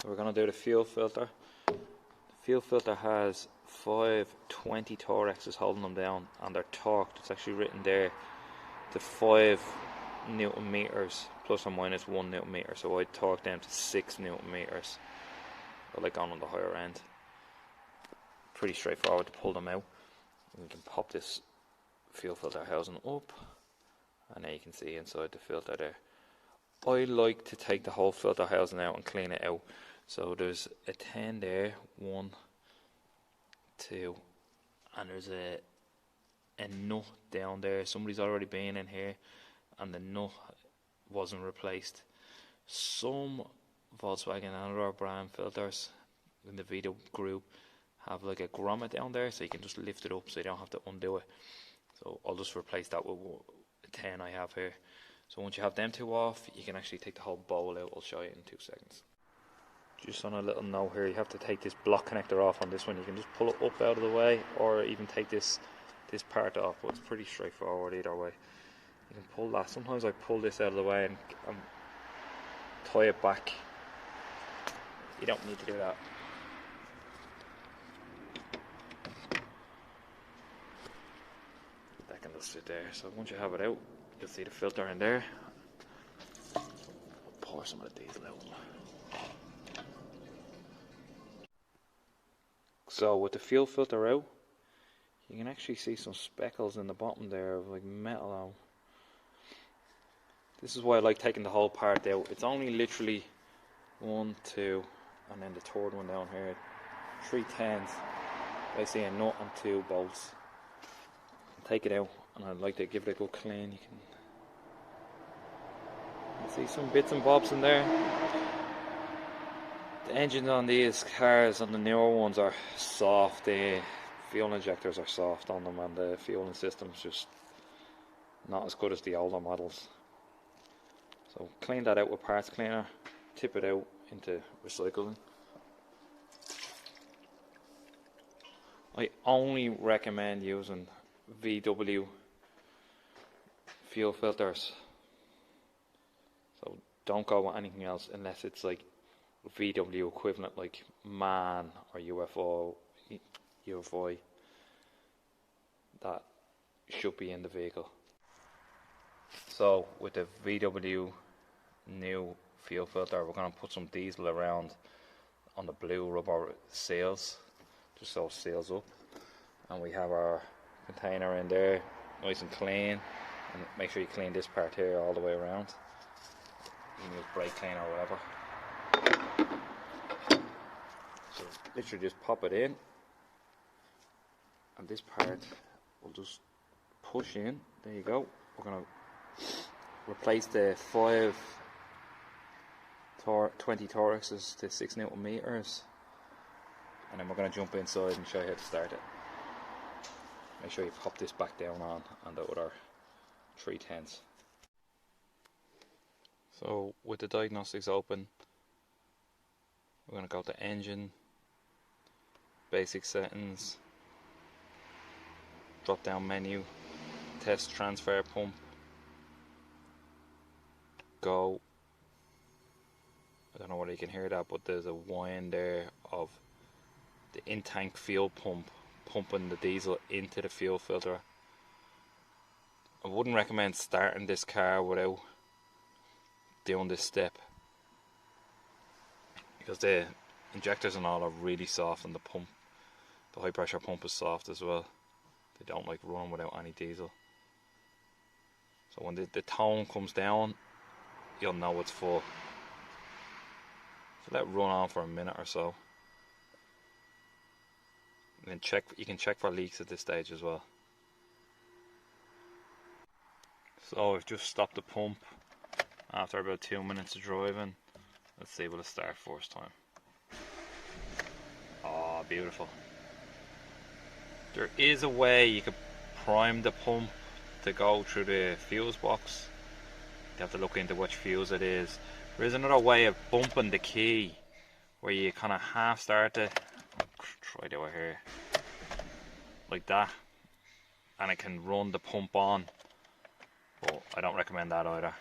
we're going to do the fuel filter. The fuel filter has 5 20 Torxes holding them down, and they're torqued. It's actually written there to 5 Newton meters plus or minus 1 Newton meter. So I torque them to 6 Newton meters. I like going on the higher end. Pretty straightforward to pull them out. We can pop this fuel filter housing up, and there you can see inside the filter there. I like to take the whole filter housing out and clean it out. So there's a 10 there, 1, 2, and there's a nut down there. Somebody's already been in here and the nut wasn't replaced. Some Volkswagen and other brand filters in the video group have like a grommet down there, so you can just lift it up so you don't have to undo it. So I'll just replace that with a 10 I have here. So once you have them two off, you can actually take the whole bowl out. I'll show you in 2 seconds. Just on a little note here, you have to take this block connector off on this one. You can just pull it up out of the way, or even take this part off, but it's pretty straightforward either way. You can pull that. Sometimes I pull this out of the way and tie it back. You don't need to do that. That can just sit there. So once you have it out, you'll see the filter in there. Pour some of the diesel out. So with the fuel filter out, you can actually see some speckles in the bottom there of like metal on. This is why I like taking the whole part out. It's only literally 1, 2, and then the third one down here. 3 10s. Basically a nut and 2 bolts. Take it out, and I'd like to give it a good clean. You can see some bits and bobs in there. The engines on these cars, on the newer ones, are soft. The fuel injectors are soft on them, and the fueling system's just not as good as the older models. So clean that out with parts cleaner, tip it out into recycling. I only recommend using VW fuel filters. So don't go with anything else unless it's like VW equivalent, like MAN or UFI. That should be in the vehicle. So with the VW new fuel filter, we're going to put some diesel around on the blue rubber seals, just so it seals up. And we have our container in there, nice and clean. And make sure you clean this part here all the way around. You can use brake cleaner or whatever. So literally just pop it in, and this part will just push in. There you go. We're going to replace the 5 20 Torxes to 6 Newton meters, and then we're going to jump inside and show you how to start it. Make sure you pop this back down on the other 3 10s. So with the diagnostics open, we're going to go to engine, basic settings, drop down menu, test transfer pump, go. I don't know whether you can hear that, but there's a whine there of the in-tank fuel pump pumping the diesel into the fuel filter. I wouldn't recommend starting this car without doing this step, because the injectors and all are really soft, and the high pressure pump is soft as well. They don't like run without any diesel. So when the tone comes down, you'll know it's full. So let it run on for a minute or so. And then you can check for leaks at this stage as well. So I've just stopped the pump after about 2 minutes of driving. Let's see, will it start first time? Oh, beautiful. There is a way you could prime the pump to go through the fuse box. You have to look into which fuse it is. There is another way of bumping the key where you kind of half start it. Try it over here. Like that. And it can run the pump on. But I don't recommend that either.